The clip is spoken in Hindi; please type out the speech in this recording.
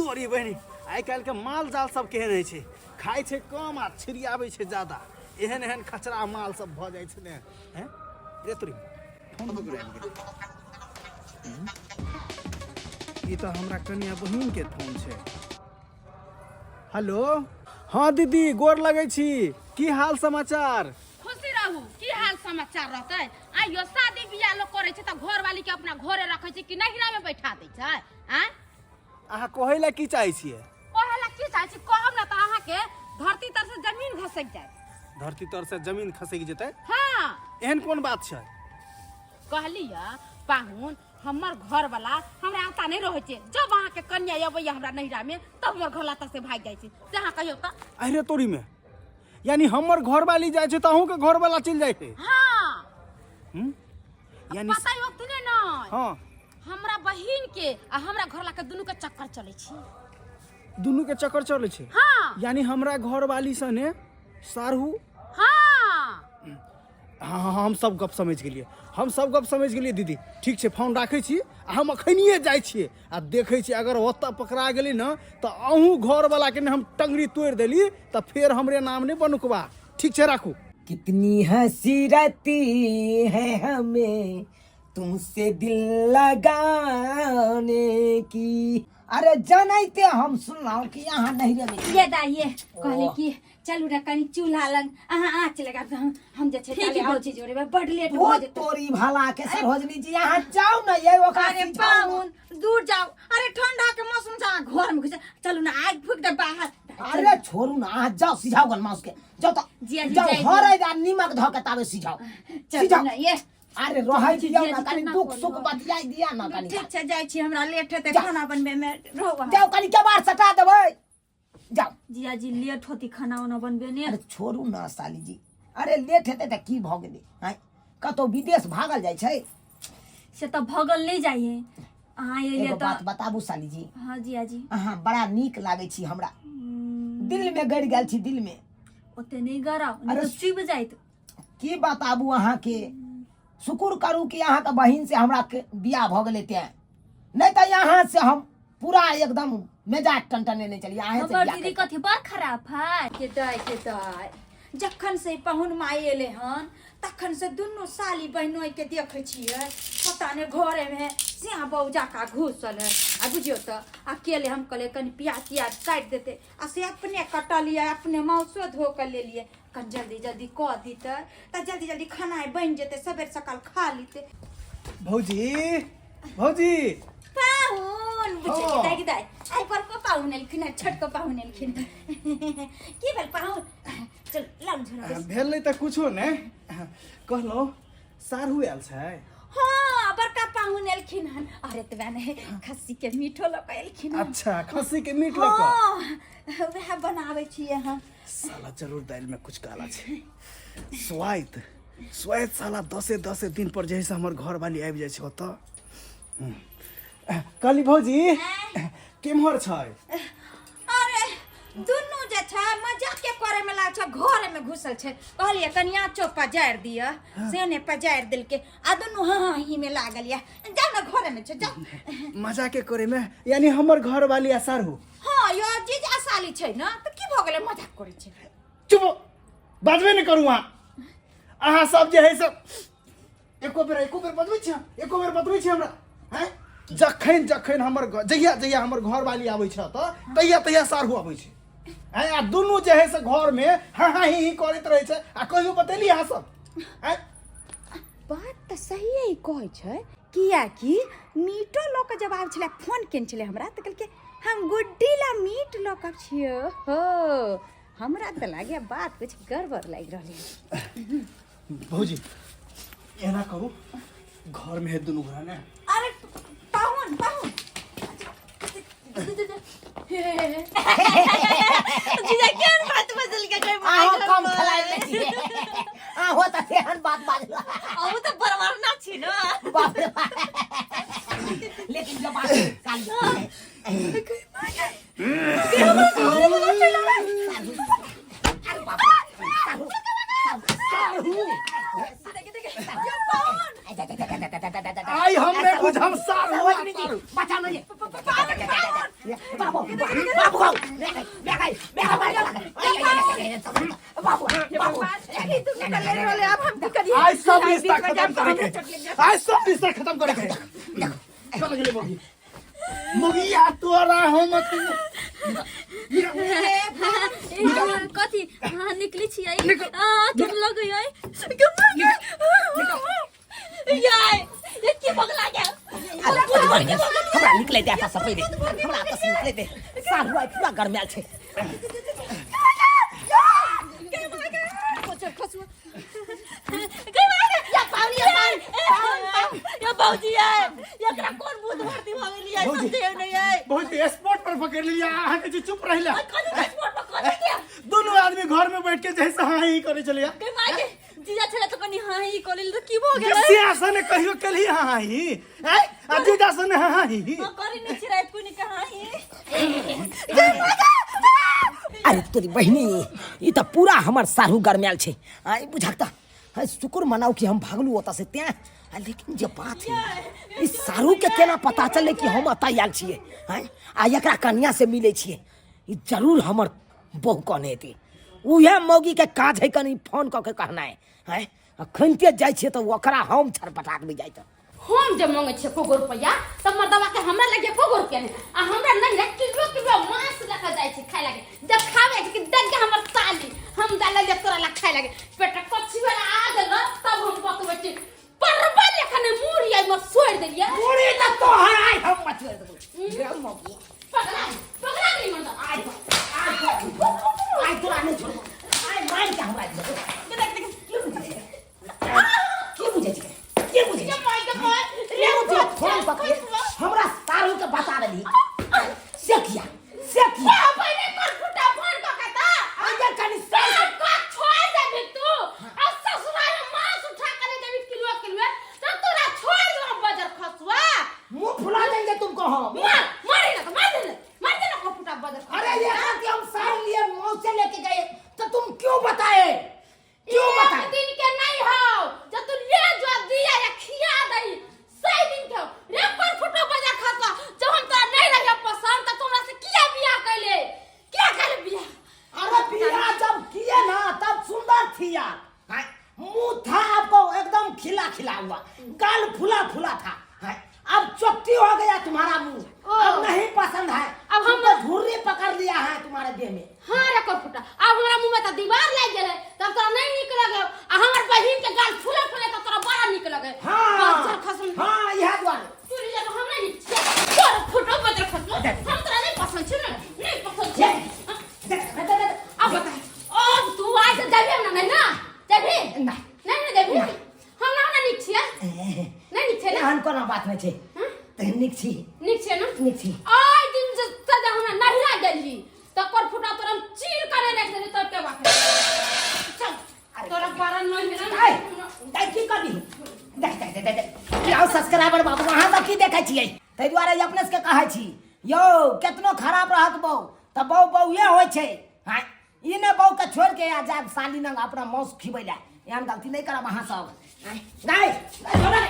तोरी बहनी आइ काल्हि के माल जाल सब केहन होइ छै खाइ छै कम आ छिड़ियाबै छै ज्यादा एहन एहन खचरा माल सब भऽ जाइ छै ने हैं रे तोरी फोन पकड़ ई तो हमरा कन्या बहिन के फोन छै हेलो हाँ दीदी गोर लगै छी की हाल समाचार खुशी रहू की हाल समाचार रहतै आइयो शादी बियाह लोग करे छै त घर वाली के अपना घरे रखै छै कि नहिरा में बैठा दै छै हैं अहाँ कहै ला की चाहै छियै कहेला की चाहै छी कहब ना त अहाँ के धरती तर से जमीन खसक जाय धरती तर से जमीन खसक जेतै हां एहन कोन बात छै कहलिया पाहुन हमर घर वाला हमरा आता नहीं रहे छै जब अहाँ के कन्या अबैया हमरा नहिरा में तब हमर घर लाता से भाग जाय छै से अहाँ कहियो त अरे तोरी में यानी हमर घर वाली जाय छै त अहूं के घर वाला चल जाय छै हां यानी पता ही वक्त ने न हां हमरा बहिन के आ हमरा घर वाला के दुनु के चक्कर चलै छै दुनू के चक्कर चले छै हां यानी हमरा घर वाली सने सारहू हां हाँ हम सब गप समझ गेलिए दीदी ठीक छै फोन राखै छी हम अखनिए जाइ छियै आ देखै छी अगर ओतऽ पकड़ा गेली न तऽ अहूँ घर वाला के ने हम टंगरी तोड़ देली तऽ फिर हमरे नाम ने बनुकबा ठीक छै राखू कितनी हंसी रहती है हमें तुमसे दिल लगाने की अरे जनैते हम सुनलहुं कि यहाँ नहीं रहे ये दाइए कहले कि चलू रे कनी चूल्हा लग अहाँ आँच लगा दे हम जे छै ताले होची जोरे बड लेट हो वो जेते तोरी भला के सरोजनी जी यहाँ जाओ ना ये वो अरे पाहुन दूर जाओ अरे ठंडा के मौसम से घर में घुस चलू ना आग फूक दे बाहर अरे छोड़ू ना आज जाओ सिझाओ गन माउस के जाओ तो जी जाओ हरे दा नीमक धो के तावे सिझाओ चलू ना ये अरे रहै छी जाओ ना कनी दुख सुख बतियाई दिया ना कनी ठीक छै जाय छी हमरा लेट हेते खाना बनबे में रहो जाओ कनी के बार सटा देबै जाओ जिया जी लेट होती खाना उना बनबे ने अरे छोड़ू ना साली जी अरे लेट हेते त की भ गेलै हैं कतो विदेश भागल जाय छै से तो भगल नहीं जाइए अहाँ ये एगो तो बात बताबू साली जी हां जिया जी अहाँ बड़ा नीक लागै छी हमरा दिल में गड़ गेल छी दिल में ओते नहीं गराओ नहीं तो चुब जाइत की बताबू अहाँ के शुक्र करू कि अहाँ के बहिन से हमरा के बियाह भ गेलै ते नहीं त यहाँ से हम पूरा एकदम मेजाज टनटने नहीं चलिए अहाँ से हमर बियाह दीदी कथी बड़ खराब है के दाय जखन से पाहुन माई एले हन तखन से दुनु साली बहनोई के देखे छियै पता ने घरे में सिया बौजा का घुसल है आ बुझियो त अकेले हम कहले कनी प्याज तियाज काट देते आ से अपने कटा लिया अपने मौसो धो कर ले लिए कन जल्दी जल्दी क दीते त जल्दी जल्दी खाना बन जेते सबेर सकाल खा लीते भौजी भौजी पाहुन बुझे हाँ। कि दाई आई पर को पाहुन एलखिन छटको पाहुन एलखिन की भेल पाहुन चल लाउ झोरा भेल नहीं तऽ कुछो ने कहलो सारू आयल छै हाँ बड़का पाहुन एलखिन हन अरे तबे ने खस्सी के मीठो लक एलखिन हन अच्छा खस्सी के मीट लऽ कऽ हाँ वह बनावे छियै हम साला जरूर दाल में कुछ काला छै स्वाद साला 10 दिन पर जैसे हमर घर वाली आबि जाइ छै ओतऽ कहली भौजी केम्हर छै अरे दुनु जे छै मजाक के करे में लाग छै घर में घुसल छै कहलिए कनिया चो पजारि दिया से ने पजारि दिल के आ दुनु हां ही में लागल या जा ना घर में छै जा मजा के करे में यानी हमर घर वाली असर हो हां यो जीज आसाली छै ना त की भ गेलै मजाक करे छै चुप बाजबे नहीं करू अहाँ सब जे है सब एको बेर बतबै छी हमरा हैं जखन हमर जहिया हमर घर वाली आबै छै त तहिया सारू आबै छै हैं आ दुनू जे है से घर में हाँ ही करैत रहै छै आ कहियो बतेली अहाँ सब हैं बात त सही है कहै छै किया कि मीटो लोक जब आब छले फोन केन छले हमरा त कहलके हम गुड्डी ला मीट लोक छियो हो हमरा त लागे बात कुछ गड़बड़ लाग रहले भौजी एना करू घर में है दुनू घर ने अरे पाहुन जीजा केन बात बदल के कोई आहो कम खलाई में छी आहो त तेहन बात बाजला अब त परवार ना छी न बाप रे बाप। लेकिन जो बात काल आई हमने कुछ हम सारू बचा नहीं बाबू बाबू बाबू आज सब रिश्ता खत्म करेंगे आज सब रिश्ता खत्म करेंगे चल गेले मोगी मोगी या तोरा हम कथी हाँ निकली छियै तुम लग याय ये की बगला गया हमरा निकले दे आता सबै रे हमरा त निकले दे सालु आई पूरा गरमाल छे बहुत स्पॉट पर पकड़ लिया अहाँ के चुप रहिला दोनों आदमी घर में बैठ के जैसे हाँ ही करे चलिया जीजा छले तो कनी हाँ ही कोलिल तो की भ गेलै सियासा ने कहियो कली हाँ ही हैं अब जीजा सन हाँ ही करी नहीं छिरै कोनी के हाँ ही अरे तोरी बहिनी ई त पूरा हमर सारू गरमाल छे आई बुझाता है शुक्र मनाओ कि हम भागलू ओता से त्या लेकिन जे बात है इस सारू के केना पता चले कि हम अता आयल छिए हैं आ एकरा कन्या से मिले छिए ई जरूर हमर बहु कहने हेती उहे मौगी के काज है कनी फोन क के कहना है खनते जाय छिए त ओकरा हम छरपटाक भी जाय त हम जब मांगे छे कोगो रुपया त मर्दवा के हमरा लगे कोगो रुपया है आ हमरा नहीं रे किलो मांस लेके जाय छे खाय लागे जब खावे छे कि दग के हमर साली हम डाले ले तोरा ला खाय लागे पेट कच्ची वाला आ गेल तब हम बतबै छी परबल लेखने मुड़ी आई म छोड़ देलिए मुड़ी त तोहर आई हम मचोड़ देबो रे मौगी पगला नहीं मर्द आई तोरा नहीं छोड़ आई मार के हमरा दे के बुझे रे मुझे फोन पकड़ हमरा सारू के बता देली से किया पहले कर फुटा फोन पकड़ता अंदर कनी से का छोड़ दे तू आ ससुराल में मांस उठा के ले जाबी किलो तो तोरा छोड़ दो बाजार खसवा मुंह फुला देंगे तुमको हम मार देना को फुटा बाजार अरे ये कि हम सार लिए मौत से लेके गए तो तुम क्यों बताए दिन के नहीं हो जब तू ले जो दिया या खिया दई सही दिन के रे पर फुटो बजा खाता जब हम तोरा नहीं लगे पसंद त तोरा से किया बियाह कैले बियाह अरे बियाह जब किए ना तब सुंदर थी यार मुंह था आपको एकदम खिला हुआ गाल फुला था अब चोटी हो गया तुम्हारा मुंह अब नहीं पसंद है अब हम झुर्री पकड़ लिया है तुम्हारे देह में हां रे कर फुटा अब हमरा मुंह में त दीवार लग गेले तब तोरा नहीं निक लगे आ हमर बहिन के गाल फुले त तोरा बड़ा निक लगे हां खसम हां यह द्वार तू ले हम नहीं निक पर फुटो बजा खसलो हम तोरा नहीं पसंद छ नहीं पसंद छ अब बता अब तू आज जाबी हम नहीं ना जाबी नहीं जाबी हम ना निक छिया नहीं निक छ ना हन कोनो बात नहीं छे निक छी ना निक छी आय दिन से सजा हमरा नहिरा गेली त कर फुटा तोरा चीर करे रख देली तब के बात चल तोरा बारा नहीं मेरा दाई की कभी देख आओ सब्सक्राइबर बाबू वहां तक की देखै छियै तै दुआरे अपने से कहै छी यो केतनो खराब रहत बौ त बौ ये होय छै हां ई ने बौ के छोड़ के आ जाब साली नंग अपना मौस खिबैला एहन गलती नहीं करब अहां सब नहीं छोड़